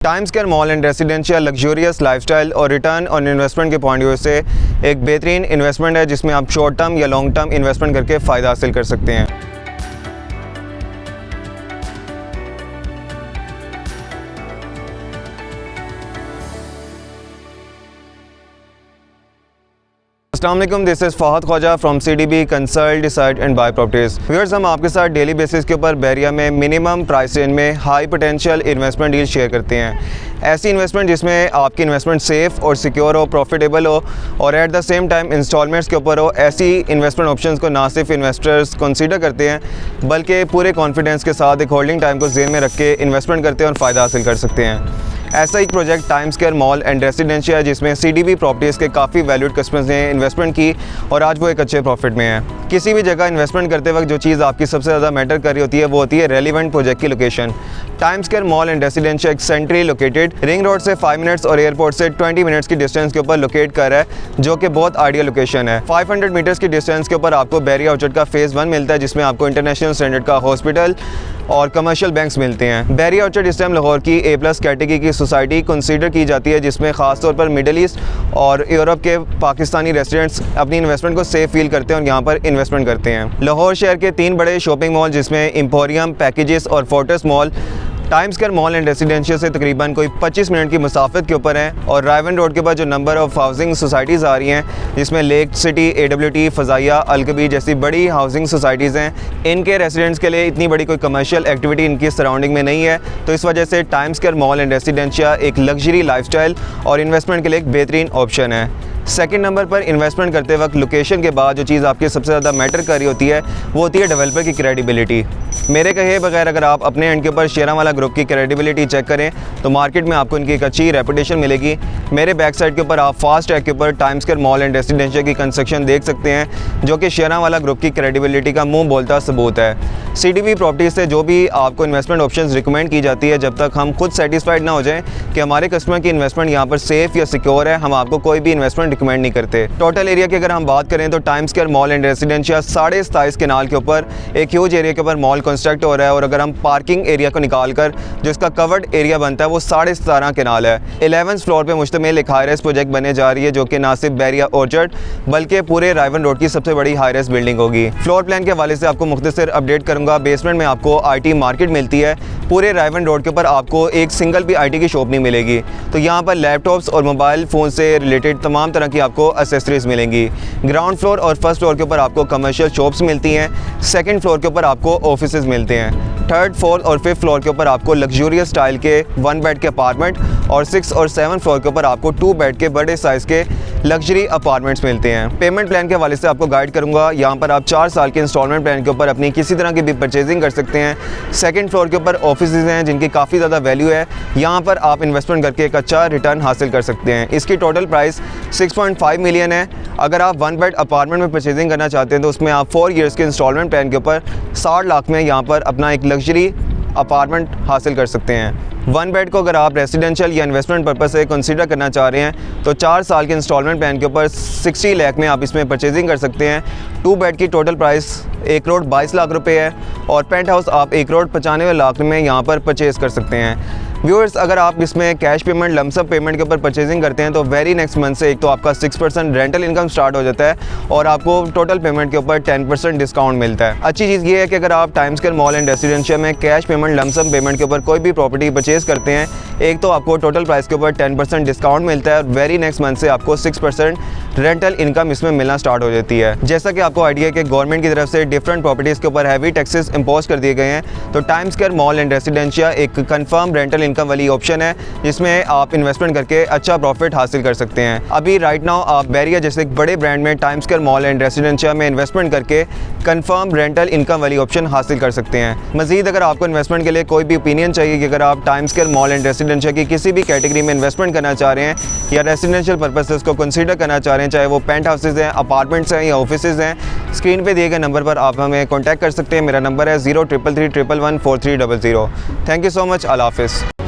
Time square mall and residential luxurious lifestyle और return on investment के point of view से एक बेहतरीन इन्वेस्टमेंट है जिसमें आप शॉर्ट टर्म या लॉन्ग टर्म इन्वेस्टमेंट करके फ़ायदा हासिल कर सकते हैं। अस्सलामुअलैकुम, this is Fahad Khawaja from CDB consult decide and buy properties. Viewers, हम आपके साथ डेली बेसिस के ऊपर बैरिया में मिनिमम प्राइस रेंज में high potential investment deal share करते हैं। ऐसी इन्वेस्टमेंट जिसमें आपकी इन्वेस्टमेंट सेफ़ और सिक्योर हो, प्रॉफिटेबल हो और at the same time installments के ऊपर हो। ऐसी इन्वेस्टमेंट ऑप्शंस को ना सिर्फ इन्वेस्टर्स कंसीडर करते हैं बल्कि पूरे कॉन्फिडेंस के साथ एक होल्डिंग टाइम को ज़हन में रख के इन्वेस्टमेंट करते हैं और फ़ायदा हासिल कर सकते हैं। ऐसा ही project time square mall and residential है जिसमें CDB प्रॉपर्टीज़ के काफ़ी वैल्यूड कस्टमर्स ने इन्वेस्टमेंट की और आज वो एक अच्छे प्रॉफिट में है। किसी भी जगह इन्वेस्टमेंट करते वक्त जो चीज़ आपकी सबसे ज़्यादा मैटर कर रही होती है वो होती है रेलिवेंट प्रोजेक्ट की location. Time square mall and residential एक सेंट्रली लोकेटेड रिंग रोड से 5 मिनट्स और एयरपोर्ट से 20 मिनट्स की डिस्टेंस के ऊपर लोकेट कर रहा है, जो कि बहुत आइडियल लोकेशन है। 500 मीटर्स की डिस्टेंस के ऊपर आपको बैरिया ऑर्चर्ड का फेज़ 1 मिलता है जिसमें आपको इंटरनेशनल स्टैंडर्ड का हॉस्पिटल और कमर्शियल बैंक्स मिलते हैं। बैरिया ऑर्चर्ड इस टाइम लाहौर की A+ कैटेगरी की सोसाइटी कंसीडर की जाती है जिसमें ख़ासतौर पर मिडल ईस्ट और यूरोप के पाकिस्तानी रेजिडेंट्स अपनी इन्वेस्टमेंट को सेफ फील करते हैं और यहाँ पर इन्वेस्टमेंट करते हैं। लाहौर शहर के 3 बड़े शॉपिंग मॉल जिसमें एम्पोरियम, पैकेजेस और Fortis mall time square mall and residential से तकरीबन कोई 25 मिनट की मुसाफत के ऊपर हैं और रायवन रोड के बाद जो नंबर ऑफ़ हाउसिंग सोसाइटीज़ आ रही हैं जिसमें लेक सिटी, AWT, फ़ज़ाइया, अलकबी जैसी बड़ी हाउसिंग सोसाइटीज़ हैं, इनके रेसिडेंट्स के लिए इतनी बड़ी कोई कमर्शियल एक्टिविटी इनकी सराउंडिंग में नहीं है। तो इस वजह से time square mall and residential एक लग्जरी लाइफस्टाइल और इन्वेस्टमेंट के लिए एक बेहतरीन ऑप्शन है। सेकंड नंबर पर इन्वेस्टमेंट करते वक्त लोकेशन के बाद जो चीज़ आपके सबसे ज़्यादा मैटर कर रही होती है वो होती है डेवलपर की क्रेडिबिलिटी। मेरे कहे बगैर अगर आप अपने एंड के ऊपर शेरावाला ग्रुप की क्रेडिबिलिटी चेक करें तो मार्केट में आपको इनकी एक अच्छी रेपुटेशन मिलेगी। मेरे बैक साइड के ऊपर आप फास्ट ट्रैक के ऊपर time square mall and residential की कंस्ट्रक्शन देख सकते हैं जो कि शेरावाला ग्रुप की क्रेडिबिलिटी का मुँह बोलता सबूत है। CDB प्रॉपर्टीज़ से जो भी आपको इन्वेस्टमेंट ऑप्शंस रिकमेंड की जाती है, जब तक हम खुद सेटिस्फाइड ना हो जाएं कि हमारे कस्टमर की इन्वेस्टमेंट यहाँ पर सेफ़ या सिक्योर है, हम आपको कोई भी इन्वेस्टमेंट रिकमेंड नहीं करते। टोटल एरिया की अगर हम बात करें तो time square mall and residential 27.5 canal के ऊपर एक ह्यूज एरिया के ऊपर मॉल कंस्ट्रक्ट हो रहा है और अगर हम पार्किंग एरिया को निकाल कर जो इसका कवर्ड एरिया बनता है वो 17.5 केनाल है। 11th फ्लोर पे मुश्तमिल एक हाई राइज प्रोजेक्ट बनने जा रही है जो कि ना सिर्फ बैरिया ऑर्चर्ड बल्कि पूरे रायवन रोड की सबसे बड़ी हाई राइज बिल्डिंग होगी। फ्लोर प्लान के हवाले से आपको मुख्तसर अपडेट करूंगा। बेसमेंट में आपको IT मार्केट मिलती है। पूरे रायवन रोड के ऊपर आपको एक सिंगल भी IT की शॉप नहीं मिलेगी। तो यहाँ पर लैपटॉप्स और मोबाइल फ़ोन से रिलेटेड तमाम तरह की आपको एसेसरीज मिलेंगी। ग्राउंड फ्लोर और फर्स्ट फ्लोर के ऊपर आपको कमर्शियल शॉप्स मिलती हैं। सेकंड फ्लोर के ऊपर आपको ऑफिसेज मिलते हैं। थर्ड, फोर्थ और फिफ्थ फ्लोर के ऊपर आपको लग्जूरियस स्टाइल के 1 बेड के अपार्टमेंट और 6 और 7 फ्लोर के ऊपर आपको 2 बेड के बड़े साइज़ के लग्जरी अपार्टमेंट्स मिलते हैं। पेमेंट प्लान के हवाले से आपको गाइड करूंगा। यहाँ पर आप 4 साल के इंस्टॉलमेंट प्लान के ऊपर अपनी किसी तरह की भी परचेजिंग कर सकते हैं। सेकंड फ्लोर के ऊपर ऑफिसेज हैं जिनकी काफ़ी ज़्यादा वैल्यू है। यहाँ पर आप इन्वेस्टमेंट करके एक अच्छा रिटर्न हासिल कर सकते हैं। इसकी टोटल प्राइस 6.5 मिलियन है। अगर आप 1 बेड अपार्टमेंट में परचेजिंग करना चाहते हैं तो उसमें आप 4 ईयर्स के इंस्टॉलमेंट प्लान के ऊपर 60 लाख में यहाँ पर अपना एक लग्जरी अपार्टमेंट हासिल कर सकते हैं। 1 बेड को अगर आप रेसिडेंशियल या इन्वेस्टमेंट पर्पस से कंसीडर करना चाह रहे हैं तो 4 साल के इंस्टॉलमेंट प्लान के ऊपर 60 लाख में आप इसमें परचेजिंग कर सकते हैं। 2 बेड की टोटल प्राइस 1 करोड़ 22 लाख रुपए है और पेंट हाउस आप 1 करोड़ 95 लाख में यहाँ पर परचेज़ कर सकते हैं। व्यूअर्स, अगर आप इसमें कैश पेमेंट, लमसम पेमेंट के ऊपर परचेजिंग करते हैं तो वेरी नेक्स्ट मंथ से एक तो आपका 6% रेंटल इनकम स्टार्ट हो जाता है और आपको टोटल पेमेंट के ऊपर 10% डिस्काउंट मिलता है। अच्छी चीज़ ये है कि अगर आप time square mall and residential में कैश पेमेंट, लमसम पेमेंट के ऊपर कोई भी प्रॉपर्टी परचेज़ करते हैं, एक तो आपको टोटल प्राइस के ऊपर 10% डिस्काउंट मिलता है और वेरी नेक्स्ट मंथ से आपको 6% रेंटल इनकम इसमें मिलना स्टार्ट हो जाती है। जैसा कि आपको आइडिया है कि गवर्नमेंट की तरफ से डिफरेंट प्रॉपर्टीज़ के ऊपर हैवी टैक्सेस इम्पोज कर दिए गए हैं, तो time square mall and residential एक कन्फर्म रेंटल इनकम वाली ऑप्शन है जिसमें आप इन्वेस्टमेंट करके अच्छा प्रॉफिट हासिल कर सकते हैं। अभी राइट नाउ आप बैरिया जैसे एक बड़े ब्रांड में time square mall and residential में इन्वेस्टमेंट करके कंफर्म रेंटल इनकम वाली ऑप्शन हासिल कर सकते हैं। मजीद अगर आपको इन्वेस्टमेंट के लिए कोई भी ओपिनियन चाहिए कि अगर आप time square mall and residential की किसी भी कैटेगरी में इन्वेस्टमेंट करना चाह रहे हैं या रेसिडेंशियल पर्पसेस को कंसीडर करना चाह रहे हैं, चाहे वो पेंट हाउसेज हैं, अपार्टमेंट्स हैं या ऑफिसेज हैं, स्क्रीन पे दिए गए नंबर पर आप हमें कॉन्टैक्ट कर सकते हैं। मेरा नंबर है 0333114300। Thank you so much. अल्लाह हाफिज़।